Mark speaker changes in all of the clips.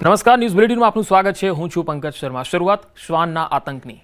Speaker 1: નમસ્કાર, ન્યૂઝ બુલેટિનમાં આપનું સ્વાગત છે. હું છું પંકજ શર્મા. શરૂઆત શ્વાનના આતંકની.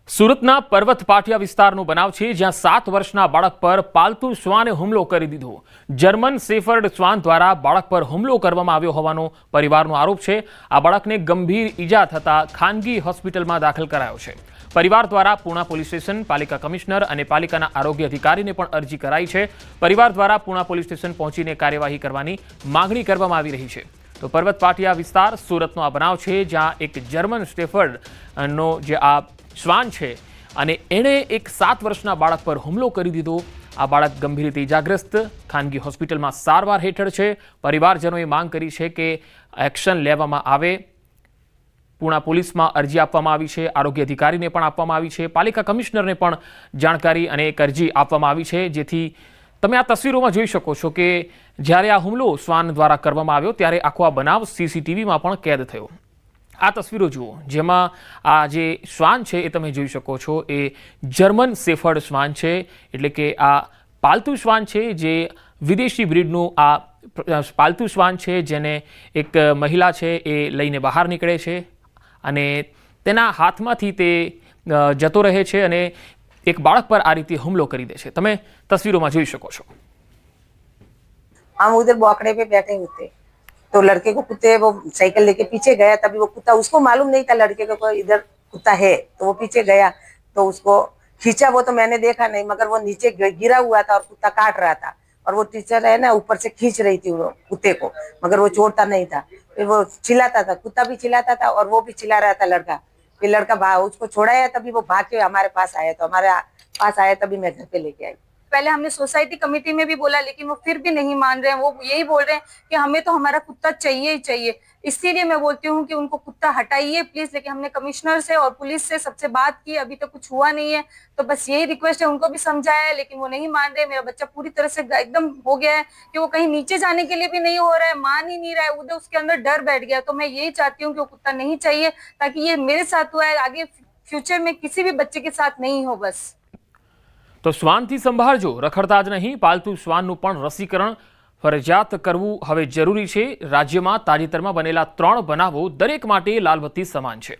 Speaker 1: સુરતના પર્વત પાટિયા વિસ્તારનો બનાવ છે, જ્યાં 7 વર્ષના બાળક પર પાલતુ શ્વાને હુમલો કરી દીધો. જર્મન શેફર્ડ શ્વાન દ્વારા બાળક પર હુમલો કરવામાં આવ્યો હોવાનો પરિવારનો આરોપ છે. આ બાળકને ગંભીર ઈજા થતા ખાનગી હોસ્પિટલમાં દાખલ કરાયો છે. પરિવાર દ્વારા પૂણા પોલીસ સ્ટેશન, પાલિકા કમિશનર અને પાલિકાના આરોગ્ય અધિકારીને પણ અરજી કરાઈ છે. પરિવાર દ્વારા પૂણા પોલીસ સ્ટેશન પહોંચીને કાર્યવાહી કરવાની માંગણી કરવામાં આવી રહી છે. તો પર્વત પાટિયા વિસ્તાર સુરતનો આ બનાવ છે, જ્યાં એક જર્મન શેફર્ડનો જે આ શ્વાન છે અને એણે એક 7 વર્ષના બાળક પર હુમલો કરી દીધો. આ બાળક ગંભીર રીતે ઇજાગ્રસ્ત ખાનગી હોસ્પિટલમાં સારવાર હેઠળ છે. પરિવારજનોએ માંગ કરી છે કે એક્શન લેવામાં આવે. પૂણા પોલીસમાં અરજી આપવામાં આવી છે, આરોગ્ય અધિકારીને પણ આપવામાં આવી છે, પાલિકા કમિશનરને પણ જાણકારી અને એક અરજી આપવામાં આવી છે. જેથી તમે આ તસવીરોમાં જોઈ શકો છો કે જ્યારે આ હુમલો શ્વાન દ્વારા કરવામાં આવ્યો ત્યારે આખો આ બનાવ સીસીટીવીમાં પણ કેદ થયો. આ તસવીરો જુઓ, જેમાં આ જે શ્વાન છે એ તમે જોઈ શકો છો એ જર્મન શેફર્ડ શ્વાન છે, એટલે કે આ પાલતુ શ્વાન છે, જે વિદેશી બ્રીડનું આ પાલતુ શ્વાન છે, જેને એક મહિલા છે એ લઈને બહાર નીકળે છે અને તેના હાથમાંથી તે જતો રહે છે અને એક બાળક પર આ રીતે હુમલો કરી દે છે. તમે તસવીરોમાં જોઈ શકો છો.
Speaker 2: हम उधर बौखड़े पे बैठे हुए थे तो लड़के को कुत्ते वो साइकिल लेके पीछे गया, तभी वो कुत्ता, उसको मालूम नहीं था लड़के को कोई इधर कुत्ता है, तो वो पीछे गया तो उसको खींचा. वो तो मैंने देखा नहीं, मगर वो नीचे गिरा हुआ था और कुत्ता काट रहा था और वो टीचर है ना ऊपर से खींच रही थी वो कुत्ते को, मगर वो छोड़ता नहीं था. फिर वो चिल्लाता था, कुत्ता भी चिल्लाता था और वो भी चिल्ला रहा था लड़का. फिर लड़का भाग, उसको छोड़ाया, तभी वो भाग के हमारे पास आया. तो हमारे पास आया तभी मैं घर पे लेके आई.
Speaker 3: पहले हमने सोसाइटी कमेटी में भी बोला, लेकिन वो फिर भी नहीं मान रहे हैं. वो यही बोल रहे हैं कि हमें तो हमारा कुत्ता चाहिए ही चाहिए. इसीलिए मैं बोलती हूँ कि उनको कुत्ता हटाइए प्लीज. लेकिन हमने कमिश्नर से और पुलिस से सबसे बात की, अभी तक कुछ हुआ नहीं है. तो बस यही रिक्वेस्ट है, उनको भी समझाया है लेकिन वो नहीं मान रहे. मेरा बच्चा पूरी तरह से एकदम हो गया है कि वो कहीं नीचे जाने के लिए भी नहीं हो रहा है, मान ही नहीं रहा है. उधर उसके अंदर डर बैठ गया. तो मैं यही चाहती हूँ कि वो कुत्ता नहीं चाहिए, ताकि ये मेरे साथ हुआ है, आगे फ्यूचर में किसी भी बच्चे के साथ नहीं हो. बस
Speaker 1: તો શ્વાનથી સંભાળજો, રખડતા જ નહીં, પાલતુ શ્વાનનું પણ રસીકરણ ફરજિયાત કરવું હવે જરૂરી છે. રાજ્યમાં તાજેતરમાં બનેલા 3 બનાવો દરેક માટે લાલબત્તી સમાન છે.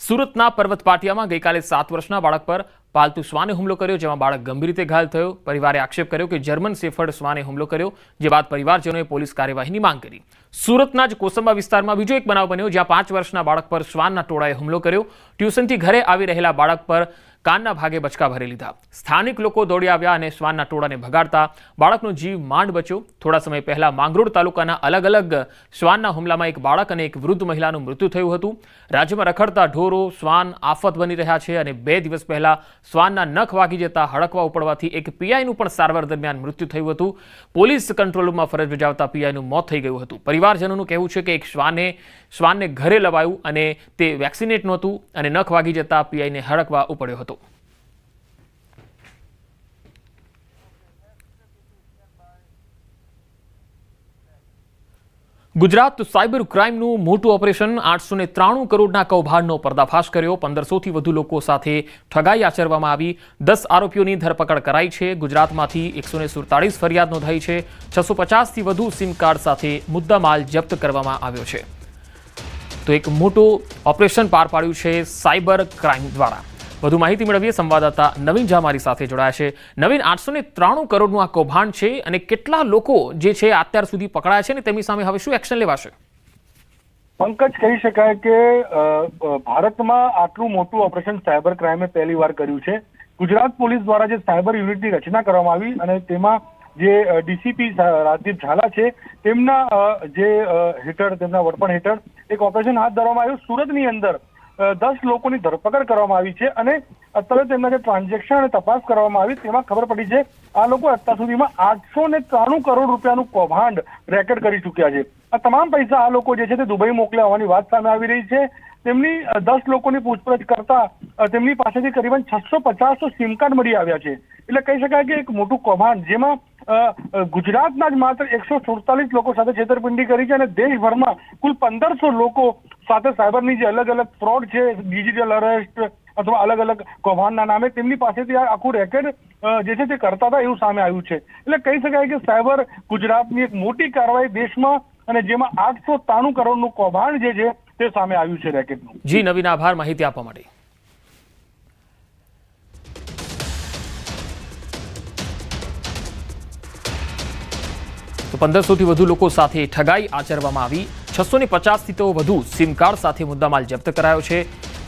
Speaker 1: સુરતના પર્વત પાટિયામાં ગઈકાલે 7 વર્ષના બાળક પર પાલતુ શ્વાને હુમલો કર્યો, જેમાં બાળક ગંભીર રીતે ઘાયલ થયો. પરિવારે આક્ષેપ કર્યો કે જર્મન શેફર્ડ શ્વાને હુમલો કર્યો, જે બાદ પરિવારજનોએ પોલીસ કાર્યવાહીની માંગ કરી. સુરતના જ કોસંબા વિસ્તારમાં બીજો એક બનાવ બન્યો, જ્યાં 5 વર્ષના બાળક પર શ્વાનના ટોળાએ હુમલો કર્યો. ટ્યુશનથી ઘરે આવી રહેલા બાળક પર કાનના ભાગે બચકા ભરી લીધા. સ્થાનિક લોકો દોડી આવ્યા અને શ્વાનના ટોળાને ભગાડતા બાળકનો જીવ માંડ બચ્યો. થોડા સમય પહેલા માંગરોળ તાલુકાના અલગ અલગ શ્વાનના હુમલામાં એક બાળક અને એક વૃદ્ધ મહિલાનું મૃત્યુ થયું હતું. રાજ્યમાં રખડતા ઢોરો, શ્વાન આફત બની રહ્યા છે અને 2 દિવસ પહેલા શ્વાનના નખ વાગી જતા હડકવા ઉપડવાથી એક પીઆઈનું પણ સારવાર દરમિયાન મૃત્યુ થયું હતું. પોલીસ કંટ્રોલ રૂમમાં ફરજ બજાવતા પીઆઈનું મોત થઈ ગયું હતું. પરિવારજનોનું કહેવું છે કે એક શ્વાનને ઘરે લવાયું અને તે વેક્સિનેટ નહોતું અને નખ વાગી જતા પીઆઈને હડકવા ઉપડ્યો હતો. ગુજરાત સાયબર ક્રાઇમનું મોટું ઓપરેશન 893 કરોડના કૌભાંડનો પર્દાફાશ કર્યો. 1500થી વધુ લોકો સાથે ઠગાઈ આચરવામાં આવી. 10 આરોપીઓની ધરપકડ કરાઈ છે. ગુજરાતમાંથી 147 ફરિયાદ નોંધાઈ છે. 650થી વધુ સિમ કાર્ડ સાથે મુદ્દામાલ જપ્ત કરવામાં આવ્યો છે. તો એક મોટું ઓપરેશન પાર પાડ્યું છે સાયબર ક્રાઇમ દ્વારા. વધુ માહિતી મેળવીએ, સંવાદદાતા નવીન ઝા મારી સાથે જોડાયા છે. નવીન, 893 કરોડનું આ કૌભાંડ છે અને કેટલા લોકો જે છે અત્યાર સુધી પકડાયા છે ને તેમની સામે હવે શું એક્શન લેવાશે?
Speaker 4: પંકજ, કહી શકાય કે ભારતમાં આટલું મોટું ઓપરેશન સાયબર ક્રાઇમે પહેલી વાર કર્યું છે. ગુજરાત પોલીસ દ્વારા જે સાયબર યુનિટની રચના કરવામાં આવી અને તેમાં જે ડીસીપી રાજદીપ ઝાલા છે તેમના જે હેઠળ, તેમના વડપણ હેઠળ એક ઓપરેશન હાથ ધરવામાં આવ્યું. સુરતની અંદર 10 લોકોની ધરપકડ કરવામાં આવી છે અને અત્યારે તેમના જે ટ્રાન્ઝેક્શન અને તપાસ કરવામાં આવી તેમાં ખબર પડી છે આ લોકો અત્યાર સુધીમાં 893 કરોડ રૂપિયાનું કૌભાંડ રેકેટ કરી ચૂક્યા છે. આ તમામ પૈસા આ લોકો જે છે તે દુબઈ મોકલ્યા હોવાની વાત સામે આવી રહી છે. તેમની 10 લોકોની પૂછપરછ કરતા તેમની પાસેથી કરીબન 650 સિમ કાર્ડ મળી આવ્યા છે. એટલે કહી શકાય કે એક મોટું કૌભાંડ, જેમાં ગુજરાતના જ માત્ર 147 લોકો સાથે છેતરપિંડી કરી છે અને દેશભરમાં કુલ 1500 લોકો સાથે સાયબરની જે અલગ અલગ ફ્રોડ છે, ડિજિટલ અરેસ્ટ અથવા અલગ અલગ કૌભાંડના નામે તેમની પાસેથી આ આખું રેકેટ જે છે તે કરતા હતા એવું સામે આવ્યું છે. એટલે કહી શકાય કે સાયબર ગુજરાતની એક મોટી કાર્યવાહી દેશમાં અને જેમાં 893 કરોડનું કૌભાંડ જે છે તે સામે આવ્યું છે રેકેટનું.
Speaker 1: જી નવીન, આભાર માહિતી આપવા માટે. તો 1500 થી વધુ લોકો સાથે ઠગાઈ આચરવામાં આવી. 650 થી તો વધુ સિમ કાર્ડ સાથે મુદ્દામાલ જપ્ત કરાયો છે.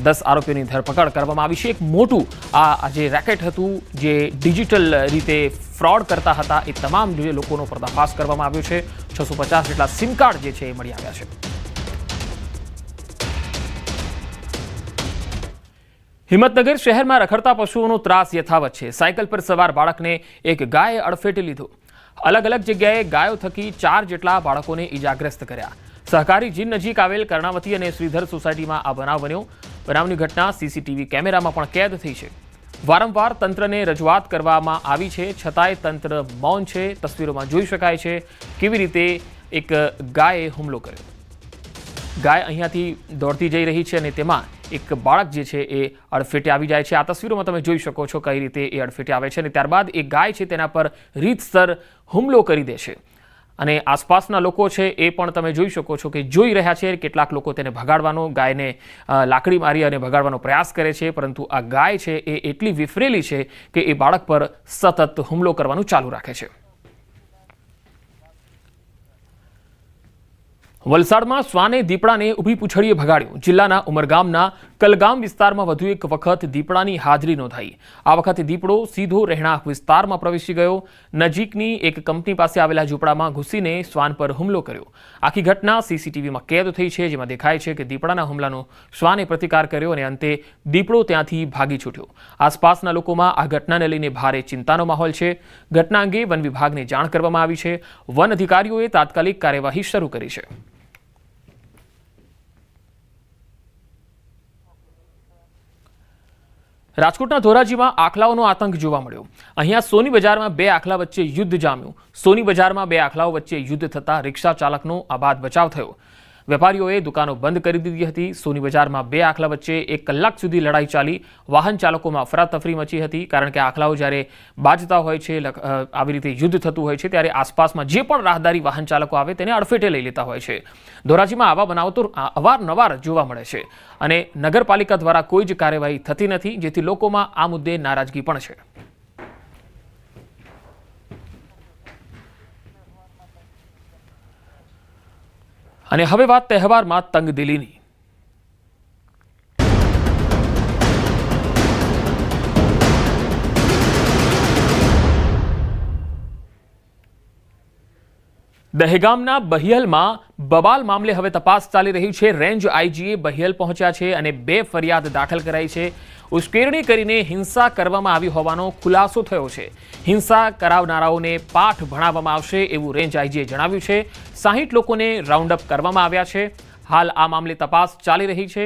Speaker 1: 10 આરોપીઓની ધરપકડ કરવામાં આવી છે. એક મોટું આ જે રેકેટ હતું, જે ડિજિટલ રીતે ફ્રોડ કરતા હતા, એ તમામ જે લોકોનો પર્દાફાશ કરવામાં આવ્યો છે. 650 જેટલા સિમ કાર્ડ જે છે એ મળી આવ્યા છે. હિંમતનગર શહેરમાં રખડતા પશુઓનો ત્રાસ યથાવત છે. સાયકલ પર સવાર બાળકને એક ગાયે અડફેટે લીધો. અલગ અલગ જગ્યાએ ગાયો થકી 4 જેટલા બાળકોને ઈજાગ્રસ્ત કર્યા. સહકારી જીન નજીક આવેલ કર્ણાવતી અને શ્રીધર સોસાયટીમાં આ બનાવ બન્યો. બનાવની ઘટના સીસીટીવી કેમેરામાં પણ કેદ થઈ છે. વારંવાર તંત્રને રજૂઆત કરવામાં આવી છે, છતાંય તંત્ર મૌન છે. તસવીરોમાં જોઈ શકાય છે કેવી રીતે એક ગાયે હુમલો કર્યો. ગાય અહીંયાથી દોડતી જઈ રહી છે અને તેમાં એક બાળક જે છે એ અડફેટે આવી જાય છે. આ તસવીરોમાં તમે જોઈ શકો છો કઈ રીતે એ અડફેટે આવે છે અને ત્યારબાદ એ ગાય છે તેના પર રીતસર હુમલો કરી દે છે. અને આસપાસના લોકો છે એ પણ તમે જોઈ શકો છો કે જોઈ રહ્યા છે. કેટલાક લોકો તેને ભગાડવાનો, ગાયને લાકડી મારી અને ભગાડવાનો પ્રયાસ કરે છે, પરંતુ આ ગાય છે એ એટલી વિફરેલી છે કે એ બાળક પર સતત હુમલો કરવાનું ચાલુ રાખે છે. વલસાડમાં શ્વાને દીપડાને ઊભી પૂંછડીએ ભગાડ્યો. જિલ્લાના ઉમરગામના કલગામ વિસ્તારમાં વધુ એક વખત દીપડાની હાજરી નોંધાઈ. આ વખતે દીપડો સીધો રહેણાંક વિસ્તારમાં પ્રવેશી ગયો. નજીકની એક કંપની પાસે આવેલા ઝૂંપડામાં ઘૂસીને શ્વાન પર હુમલો કર્યો. આખી ઘટના સીસીટીવીમાં કેદ થઈ છે, જેમાં દેખાય છે કે દીપડાના હુમલાનો શ્વાને પ્રતિકાર કર્યો અને અંતે દીપડો ત્યાંથી ભાગી છૂટ્યો. આસપાસના લોકોમાં આ ઘટનાને લઈને ભારે ચિંતાનો માહોલ છે. ઘટના અંગે વન વિભાગને જાણ કરવામાં આવી છે. વન અધિકારીઓએ તાત્કાલિક કાર્યવાહી શરૂ કરી છે. રાજકોટના ધોરાજીમાં આખલાઓનો આતંક જોવા મળ્યો. અહીંયા સોની બજારમાં 2 આખલા વચ્ચે યુદ્ધ જામ્યું. સોની બજારમાં 2 આખલાઓ વચ્ચે યુદ્ધ થતા રિક્ષા ચાલકનો આબાદ બચાવ થયો. વેપારીઓએ દુકાનો બંધ કરી દીધી હતી. સોની બજારમાં 2 આખલા વચ્ચે 1 કલાક સુધી લડાઈ ચાલી. વાહન ચાલકોમાં અફરાતફરી મચી હતી, કારણ કે આખલાઓ જ્યારે બાજતા હોય છે, આવી રીતે યુદ્ધ થતું હોય છે, ત્યારે આસપાસમાં જે પણ રાહદારી વાહન ચાલકો આવે તેને અડફેટે લઈ લેતા હોય છે. ધોરાજીમાં આવા બનાવો તો અવારનવાર જોવા મળે છે અને નગરપાલિકા દ્વારા કોઈ જ કાર્યવાહી થતી નથી, જેથી લોકોમાં આ મુદ્દે નારાજગી પણ છે. અને હવે વાત તહેવારમાં તંગદિલીની. દહેગામના બહિયલમાં બબાલ મામલે હવે તપાસ ચાલી રહી છે. રેન્જ આઈજીએ બહિયલ પહોંચ્યા છે અને 2 ફરિયાદ દાખલ કરાઈ છે. ઉશ્કેરણી કરીને હિંસા કરવામાં આવી હોવાનો ખુલાસો થયો છે. હિંસા કરાવનારાઓને પાઠ ભણાવવામાં આવશે એવું રેન્જ આઈજીએ જણાવ્યું છે. 60 લોકોને રાઉન્ડ અપ કરવામાં આવ્યા છે. હાલ આ મામલે તપાસ ચાલી રહી છે.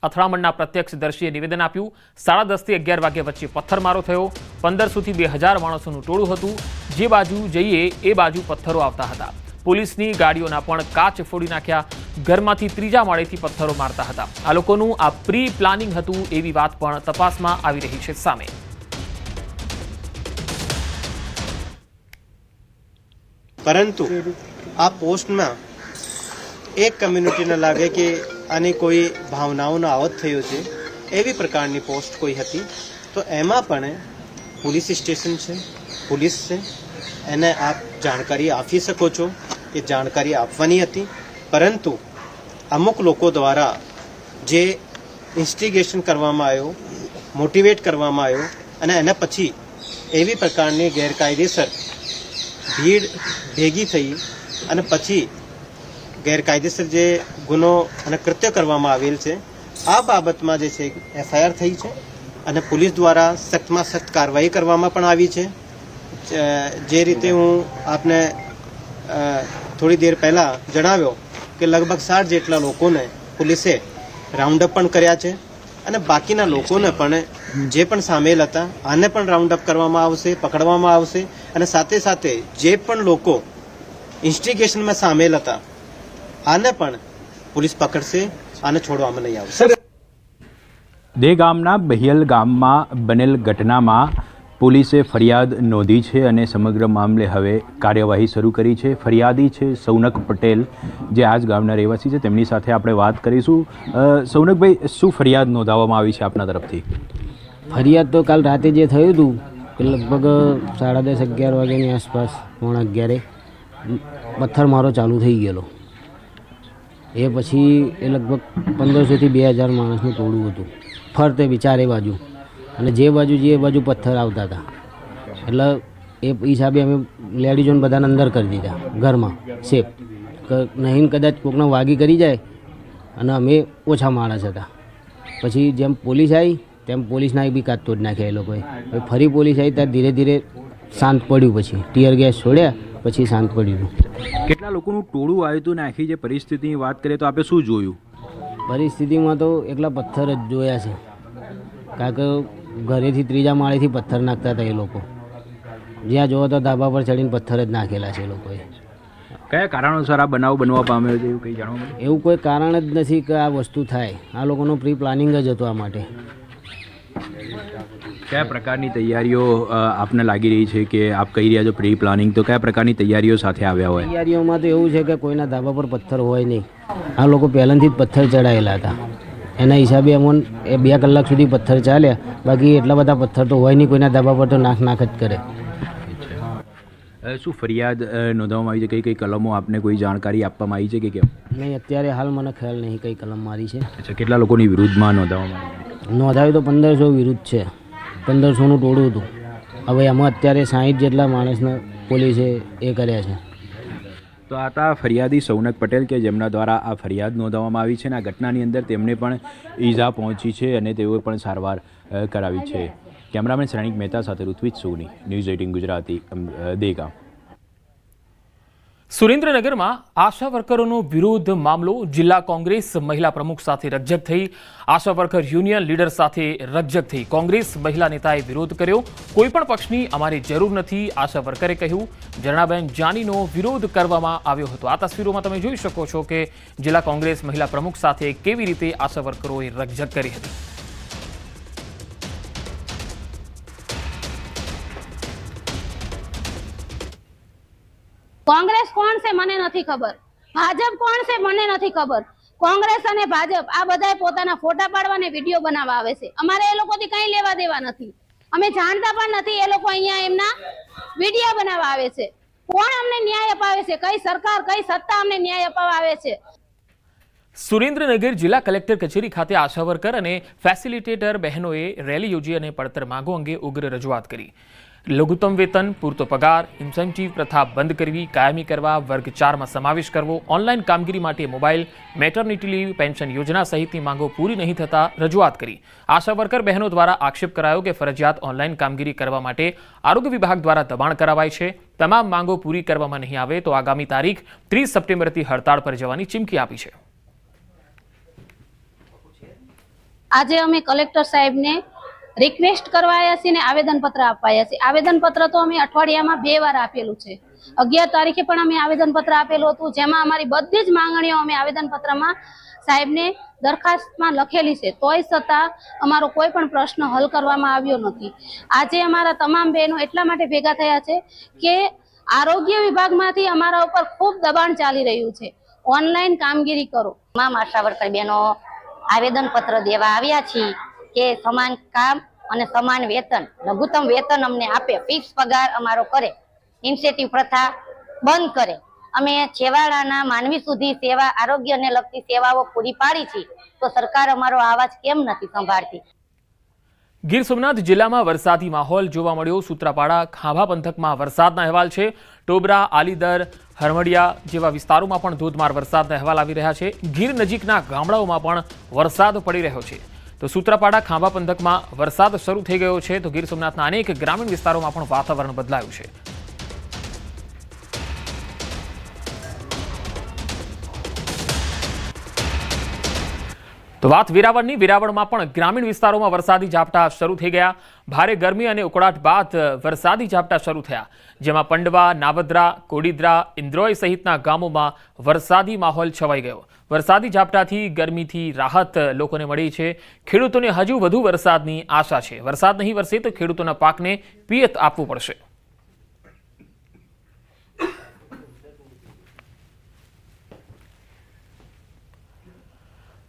Speaker 1: અથડામણના પ્રત્યક્ષદર્શીએ નિવેદન આપ્યું. 10:30 થી 11 વાગ્યા વચ્ચે પથ્થરમારો થયો. 1500 થી 2000 માણસોનું ટોળું હતું. જે બાજુ જઈએ એ બાજુ પથ્થરો આવતા હતા. પોલીસની ગાડીઓના પણ કાચ ફોડી નાખ્યા. ઘરમાંથી 3જા માળેથી પથ્થરો મારતા હતા. આ લોકોનું આ પ્રી પ્લાનિંગ હતું એવી વાત પણ તપાસમાં આવી રહી છે સામે.
Speaker 5: પરંતુ આ પોસ્ટમાં એક કમ્યુનિટીને લાગે કે આની કોઈ ભાવનાઓનો આવત થયો છે એવી પ્રકારની પોસ્ટ કોઈ હતી, તો એમાં પણ પોલીસ સ્ટેશન છે, પોલીસ છે, એને આપ જાણકારી આપી શકો છો. એ જાણકારી આપવાની હતી, પરંતુ અમુક લોકો દ્વારા જે ઇન્સ્ટિગેશન કરવામાં આવ્યો, મોટિવેટ કરવામાં આવ્યો અને એના પછી એવી પ્રકારની ગેરકાયદેસર ભીડ ભેગી થઈ અને પછી ગેરકાયદેસર જે ગુનો અને કૃત્ય કરવામાં આવેલ છે, આ બાબતમાં જે છે એફઆઈઆર થઈ છે અને પોલીસ દ્વારા સખ્તમાં સખ્ત કાર્યવાહી કરવામાં પણ આવી છે. જે રીતે હું આપને થોડી દેર પહેલાં જણાવ્યો કે લગભગ 60 જેટલા લોકોને પોલીસે રાઉન્ડ અપ પણ કર્યા છે અને બાકીના લોકોને પણ જે પણ સામેલ હતા આને પણ રાઉન્ડ અપ કરવામાં આવશે, પકડવામાં આવશે અને સાથે સાથે જે પણ લોકો ઇન્સ્ટિગેશનમાં સામેલ હતા આને પણ પોલીસ પકડશે, આને છોડવામાં નહીં આવશે.
Speaker 6: દેગામના બહિયલ ગામમાં બનેલ ઘટનામાં પોલીસે ફરિયાદ નોંધી છે અને સમગ્ર મામલે હવે કાર્યવાહી શરૂ કરી છે. ફરિયાદી છે સૌનક પટેલ, જે આ જ ગામના રહેવાસી છે. તેમની સાથે આપણે વાત કરીશું. સૌનકભાઈ, શું ફરિયાદ નોંધાવવામાં આવી છે આપના તરફથી?
Speaker 7: ફરિયાદ તો કાલ રાતે જે થયું હતું કે લગભગ 10:30-11 વાગ્યાની આસપાસ, 11:15 પથ્થરમારો ચાલુ થઈ ગયેલો. એ પછી એ લગભગ 1500થી 2000 માણસનું ટોળું હતું ફરતે ચારે બાજુ, અને જે બાજુ પથ્થર આવતા હતા. એટલે એ હિસાબે અમે લેડીઝોને બધાને અંદર કરી દીધા ઘરમાં સેફ, નહીં કદાચ કોકને વાગી કરી જાય. અને અમે ઓછા માણસ હતા. પછી જેમ પોલીસ આવી તેમ પોલીસના બી કાચ તોડ નાખ્યા એ લોકોએ. ફરી પોલીસ આવી ત્યારે ધીરે ધીરે શાંત પડ્યું. પછી ટીયર ગેસ છોડ્યા, પછી શાંત પડ્યું.
Speaker 6: કેટલા લોકોનું ટોળું આવ્યું હતું ને આખી જે પરિસ્થિતિની વાત કરીએ તો આપણે શું જોયું?
Speaker 7: પરિસ્થિતિમાં તો એકલા પથ્થર જ જોયા છે, કારણ કે ઘરેથી 3જા માળેથી પથ્થર નાખતા હતા એ લોકો. જ્યાં જોવો તો ધાબા પર ચડીને પથ્થર જ નાખેલા છે એ લોકોએ.
Speaker 6: કયા કારણોસર આ બનાવ બનવા પામ્યો છે એવું કંઈ જાણવા મળ્યું?
Speaker 7: એવું કોઈ કારણ જ નથી કે આ વસ્તુ થાય. આ લોકોનું પ્રી પ્લાનિંગ જ હતું આ માટે.
Speaker 6: કયા પ્રકારની તૈયારીઓ આપને લાગી રહી છે કે આપ કહી રહ્યા છો પ્રી પ્લાનિંગ, તો કયા પ્રકારની તૈયારીઓ સાથે આવ્યા હોય?
Speaker 7: તૈયારીઓમાં તો એવું છે કે કોઈના ધાબા પર પથ્થર હોય નહીં. આ લોકો પહેલાંથી જ પથ્થર ચડાયેલા હતા. એના હિસાબે અમને 2 કલાક સુધી પથ્થર ચાલ્યા. બાકી એટલા બધા પથ્થર તો હોય નહીં, કોઈના ધાબા પર તો નાખ જ કરે.
Speaker 6: શું ફરિયાદ નોંધવામાં આવી છે? કઈ કઈ કલમો આપને કોઈ જાણકારી આપવામાં આવી છે કે કેમ?
Speaker 7: નહીં, અત્યારે હાલ મને ખ્યાલ નહીં કઈ કલમ મારી છે.
Speaker 6: અચ્છા, કેટલા લોકોની વિરુદ્ધમાં નોંધાવવામાં આવી?
Speaker 7: નોંધાયું તો 1500 વિરુદ્ધ છે. 1500નું ટોળું હતું. હવે એમાં અત્યારે 60 જેટલા માણસને પોલીસે એ કર્યા છે.
Speaker 6: તો આ હતા ફરિયાદી સૌનક પટેલ કે જેમના દ્વારા આ ફરિયાદ નોંધાવવામાં આવી છે અને આ ઘટનાની અંદર તેમને પણ ઈજા પહોંચી છે અને તેઓએ પણ સારવાર કરાવી છે. કેમેરામેન શ્રેણિક મહેતા સાથે ઋત્વિજ સોની, ન્યૂઝ 18 ગુજરાતી, દેગામ.
Speaker 1: સુરેન્દ્રનગરમાં આશા વર્કરોનો વિરોધ મામલો. જિલ્લા કોંગ્રેસ મહિલા પ્રમુખ સાથે રકઝક થઈ. આશા વર્કર યુનિયન લીડર સાથે રકઝક થઈ. કોંગ્રેસ મહિલા નેતાએ વિરોધ કર્યો. કોઈપણ પક્ષની અમારી જરૂર નથી, આશા વર્કરે કહ્યું. ઝરણાબેન જાનીનો વિરોધ કરવામાં આવ્યો હતો. આ તસવીરોમાં તમે જોઈ શકો છો કે જિલ્લા કોંગ્રેસ મહિલા પ્રમુખ સાથે કેવી રીતે આશા વર્કરોએ રકઝક કરી હતી.
Speaker 8: કોંગ્રેસ કોણ છે મને નથી ખબર, ભાજપ કોણ છે મને નથી ખબર. કોંગ્રેસ અને ભાજપ આ બધાએ પોતાના ફોટા પાડવા ને વિડીયો બનાવવા આવે છે. અમારે એ લોકોથી કઈ લેવા દેવા નથી. અમે જાણતા પણ નથી એ લોકો અહીંયા એમના વિડીયો બનાવવા આવે છે. કોણ અમને ન્યાય અપાવે છે? કઈ સરકાર, કઈ સત્તા અમને ન્યાય અપાવવા આવે છે?
Speaker 1: સુરેન્દ્રનગર જિલ્લા કલેક્ટર કચેરી ખાતે આશા વર્કર અને ફેસિલિટેટર બહેનોએ રેલી યોજી અને પડતર માંગો અંગે ઉગ્ર રજૂઆત કરી. લઘુત્તમ વેતન, પૂરતો પગાર, ઇન્સેન્ટિવ પ્રથા બંધ કરવી, કાયમી કરવા, વર્ગ 4માં સમાવેશ કરવો, ઓનલાઈન કામગીરી માટે મોબાઈલ, મેટર્નિટી લીવ, પેન્શન યોજના સહિતની માંગો પૂરી નહીં થતા રજૂઆત કરી. આશા વર્કર બહેનો દ્વારા આક્ષેપ કરાયો કે ફરજિયાત ઓનલાઈન કામગીરી કરવા માટે આરોગ્ય વિભાગ દ્વારા દબાણ કરાવાય છે. તમામ માંગો પૂરી કરવામાં નહીં આવે તો આગામી તારીખ 30 સપ્ટેમ્બરથી હડતાળ પર જવાની ચીમકી આપી છે.
Speaker 8: આજે અમે કલેક્ટર સાહેબને રિક્વેસ્ટ કરવાયા છે ને આવેદનપત્ર અપાયા છે. આવેદનપત્ર તો અમે અઠવાડિયામાં 2 વાર આપેલું છે. 11 તારીખે પણ અમે આવેદનપત્ર આપેલું હતું, જેમાં અમારી બધી જ માંગણીઓ અમે આવેદનપત્રમાં સાહેબને દરખાસ્તમાં લખેલી છે. તોય છતાં અમારો કોઈ પણ પ્રશ્ન હલ કરવામાં આવ્યો નથી. આજે અમારા તમામ બહેનો એટલા માટે ભેગા થયા છે કે આરોગ્ય વિભાગમાંથી અમારા ઉપર ખૂબ દબાણ ચાલી રહ્યું છે. ઓનલાઈન કામગીરી કરો.
Speaker 9: તમામ આશા વર્કર બહેનો આવેદનપત્ર દેવા આવ્યા છીએ કે સમાન કામ અને સમાન વેતન, લઘુત્તમ વેતન અમને આપે, ફિક્સ પગાર અમારો કરે, ઇન્સેન્ટિવ પ્રથા બંધ કરે. અમે છેવાડાના માનવી સુધી સેવા, આરોગ્યને લગતી સેવાઓ પૂરી પાડી છે, તો સરકાર અમારો અવાજ કેમ નથી સંભાળતી?
Speaker 1: ગીર સોમનાથ જિલ્લામાં વરસાદી માહોલ જોવા મળ્યો. સૂત્રાપાડા, ખાંભા પંથકમાં વરસાદના અહેવાલ છે. ટોબરા, આલીદર, હરમડિયા જેવા વિસ્તારોમાં પણ ધોધમાર વરસાદના અહેવાલ આવી રહ્યા છે. ગીર નજીકના ગામડાઓમાં પણ વરસાદ પડી રહ્યો છે. તો સૂત્રાપાડા, ખાંભા પંથકમાં વરસાદ શરૂ થઈ ગયો છે, તો ગીર સોમનાથના અનેક ગ્રામીણ વિસ્તારોમાં પણ વાતાવરણ બદલાયું છે. તો વાત વેરાવળની. વેરાવળમાં પણ ગ્રામીણ વિસ્તારોમાં વરસાદી ઝાપટા શરૂ થઈ ગયા. ભારે ગરમી અને ઉકળાટ બાદ વરસાદી ઝાપટા શરૂ થયા, જેમાં પંડવા, નાવદરા, કોડીદરા, ઇન્દ્રોય સહિતના ગામોમાં વરસાદી માહોલ છવાઈ ગયો. વરસાદી ઝાપટાથી ગરમીથી રાહત લોકોને મળી છે. ખેડૂતોને હજુ વધુ વરસાદની આશા છે. વરસાદ નહીં વરસે તો ખેડૂતોના પાકને પિયત આપવું પડશે.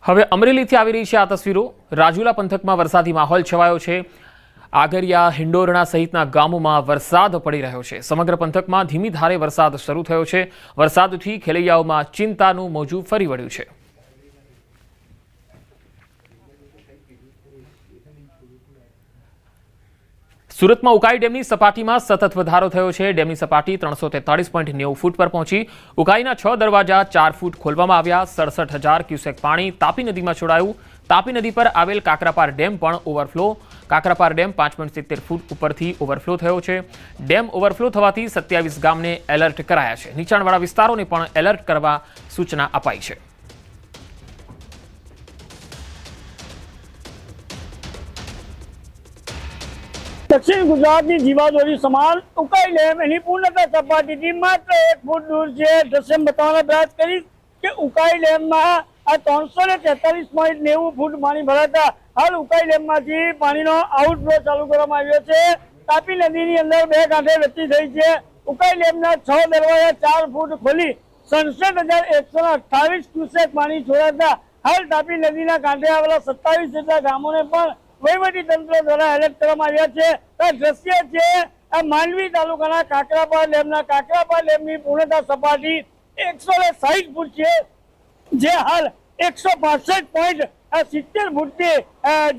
Speaker 1: હવે અમરેલીથી આવી રહી છે આ તસવીરો. રાજુલા પંથકમાં વરસાદી માહોલ છવાયો છે. આગરિયા, હિંડોરણા સહિતના ગામોમાં વરસાદ પડી રહ્યો છે. સમગ્ર પંથકમાં ધીમી ધારે વરસાદ શરૂ થયો છે. વરસાદથી ખેલૈયાઓમાં ચિંતાનું મોજું ફરી વળ્યું છે. સુરતમાં ઉકાઈ ડેમની સપાટીમાં સતત વધારો થયો છે. ડેમની સપાટી 343.90 ફૂટ પર પહોંચી. ઉકાઈના 6 દરવાજા 4 ફૂટ ખોલવામાં આવ્યા. 67,000 ક્યુસેક પાણી તાપી નદીમાં છોડાયું. તાપી નદી પર આવેલ કાકરાપાર ડેમ પણ ઓવરફ્લો. કાકરાપાર ડેમ 5.70 ફૂટ ઉપરથી ઓવરફ્લો થયો છે. ડેમ ઓવરફ્લો થવાથી 27 ગામને એલર્ટ કરાયા છે. નીચાણવાળા વિસ્તારોને પણ એલર્ટ કરવા સૂચના અપાઈ છે.
Speaker 10: દક્ષિણ ગુજરાતની જીવાદોરી સમાન ઉકાઈ ડેમ એની પૂર્ણતા સપાટીથી માત્ર 1 ફૂટ દૂર છે. દ્રશ્ય બતાવવાનો પ્રયાસ કરીશ કે ઉકાઈ ડેમમાં આ 343.90 ફૂટ પાણી ભરાતા હાલ ઉકાઈ ડેમમાંથી પાણીનો આઉટફ્લો ચાલુ કરવામાં આવ્યો છે. તાપી નદીની અંદર 2 કાંઠે વચ્ચી થઈ છે. ઉકાઈ ડેમના 6 દરવાજા 4 ફૂટ ખોલી 67,128 ક્યુસેક પાણી છોડાતા હાલ તાપી નદીના કાંઠે આવેલા 27 જેટલા ગામોને પણ વહીવટી તંત્ર દ્વારા એલર્ટ કરવામાં આવ્યા છે. આ દ્રશ્ય છે આ માંડવી તાલુકાના કાકરાપાર ડેમના. કાકરાપાર ડેમની પૂર્ણતા સપાટી 160 ફૂટ છે, જે હાલ 165.70 ફૂટથી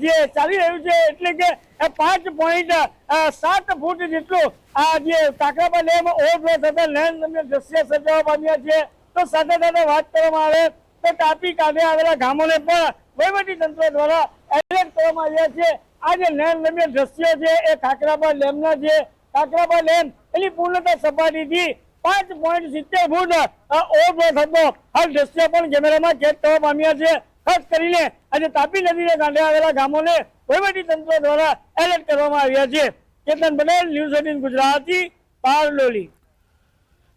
Speaker 10: જે ચાલી રહ્યું છે, એટલે કે 5.7 ફૂટ જેટલું આ જે કાકરાપાર ડેમ ઓવરફ્લો થતા નયનરમ્ય દ્રશ્ય સર્જાવા પામ્યા છે. તો સાથે સાથે વાત કરવામાં આવે તો તાપી કાંઠે આવેલા ગામોને પણ વહીવટી તંત્ર દ્વારા એલર્ટ કરવામાં આવ્યા છે. આ જે નયનરમ્ય દ્રશ્યો છે એ કાકરાપાર ડેમના છે. કાકરાપાર ડેમ એની પૂર્ણતા સપાટીથી 5.70 ફૂટ ઓવરફ્લો થતો હાલ દ્રશ્ય પણ કેમેરામાં કેદ થવા પામ્યા છે. ખાસ કરીને આજે તાપી નદીને કાંઠે આવેલા ગામોને વહીવટી તંત્ર દ્વારા એલર્ટ કરવામાં આવ્યા છે. કેતન પટેલ, ન્યૂઝ 18 ગુજરાતી, પારલોલી.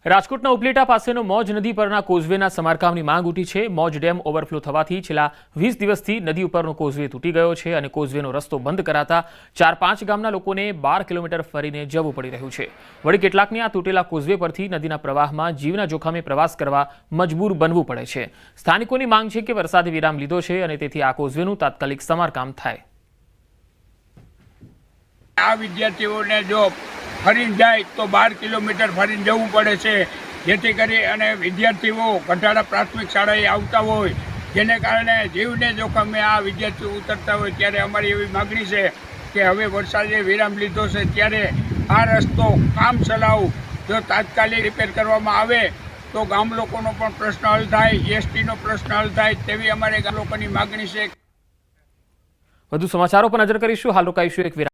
Speaker 1: રાજકોટના ઉપલેટા પાસેનો મોજ નદી પરના કોઝવેના સમારકામની માંગ ઉઠી છે. મોજ ડેમ ઓવરફ્લો થવાથી છેલ્લા 20 દિવસથી નદી ઉપરનો કોઝવે તૂટી ગયો છે અને કોઝવેનો રસ્તો બંધ કરાતા 4-5 ગામના લોકોને 12 કિલોમીટર ફરીને જવું પડી રહ્યું છે. વળી કેટલાકને આ તૂટેલા કોઝવે પરથી નદીના પ્રવાહમાં જીવના જોખમે પ્રવાસ કરવા મજબૂર બનવું પડે છે. સ્થાનિકોની માંગ છે કે વરસાદે વિરામ લીધો છે અને તેથી આ કોઝવેનું તાત્કાલિક સમારકામ થાય.
Speaker 11: આ વિદ્યાર્થીઓને જો ફરીને જાય તો 12 કિલોમીટર ફરીને જવું પડે છે, જેથી કરી અને વિદ્યાર્થીઓ ગઢાડા પ્રાથમિક શાળાએ આવતા હોય, જેને કારણે જીવને જોખમે આ વિદ્યાર્થીઓ ઉતરતા હોય. ત્યારે અમારી એવી માગણી છે કે હવે વરસાદે વિરામ લીધો છે ત્યારે આ રસ્તો કામ ચલાવ જો તાત્કાલિક રિપેર કરવામાં આવે તો ગામ લોકોનો પણ પ્રશ્ન હલ થાય, એસટીનો પ્રશ્ન હલ થાય તેવી અમારે ગામ લોકોની માગણી છે.
Speaker 1: વધુ સમાચારો પર નજર કરીશું. હાલ રોકાઈશું એક વિરામ.